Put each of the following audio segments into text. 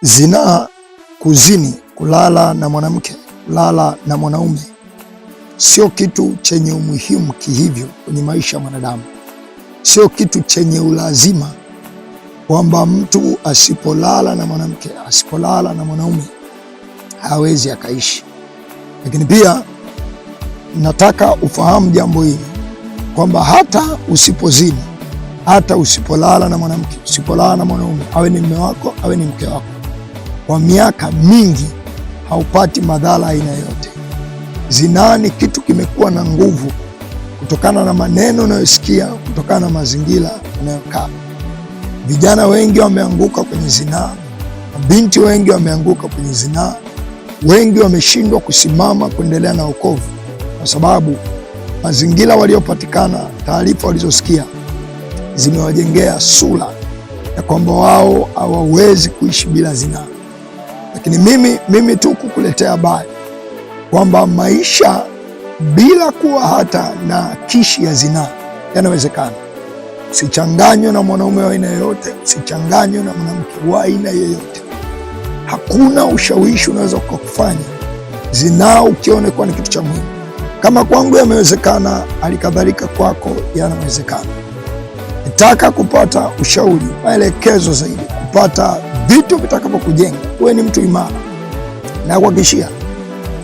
Zinaa, kuzini, kulala na mwanamke, kulala na mwanaume sio kitu chenye umuhimu kihivyo kwenye maisha ya mwanadamu. Sio kitu chenye ulazima kwamba mtu asipolala na mwanamke, asipolala na mwanaume hawezi akaishi. Lakini pia nataka ufahamu jambo hili kwamba hata usipozini, hata usipolala na mwanamke, usipolala na mwanaume, awe ni mume wako, awe ni mke wako, kwa miaka mingi haupati madhara aina yoyote. Zinaa ni kitu kimekuwa na nguvu kutokana na maneno unayosikia, kutokana na mazingira unayokaa. Vijana wengi wameanguka kwenye zinaa, mabinti wengi wameanguka kwenye zinaa, wengi wameshindwa kusimama kuendelea na wokovu kwa sababu mazingira waliopatikana, taarifa walizosikia zimewajengea sura ya kwamba wao hawawezi kuishi bila zinaa. Lakini mimi tu kukuletea habari kwamba maisha bila kuwa hata na kishi ya zinaa yanawezekana. Usichanganywe na mwanaume wa aina yoyote, usichanganywe na mwanamke wa aina yoyote. Hakuna ushawishi unaweza kukufanya zinaa ukione kuwa ni kitu cha muhimu. Kama kwangu yamewezekana, halikadhalika kwako yanawezekana. Nataka kupata ushauri, maelekezo zaidi, kupata vitu vitakavyokujenga wewe ni mtu imara, na kuhakikishia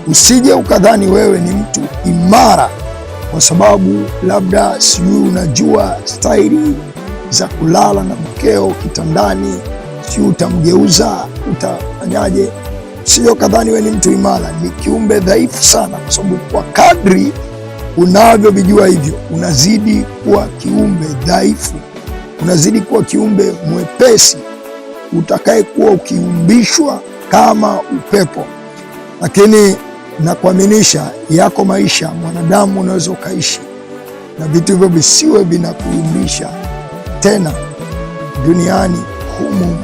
usije ukadhani wewe ni mtu imara kwa sababu labda sijui unajua staili za kulala na mkeo kitandani, sijui utamgeuza, utafanyaje. Usije ukadhani wewe ni mtu imara. Ni kiumbe dhaifu sana, kwa sababu kwa kadri unavyovijua hivyo unazidi kuwa kiumbe dhaifu, unazidi kuwa kiumbe mwepesi utakaye kuwa ukiumbishwa kama upepo. Lakini nakuaminisha yako maisha mwanadamu unaweza ukaishi na vitu hivyo visiwe vinakuumbisha tena duniani humu.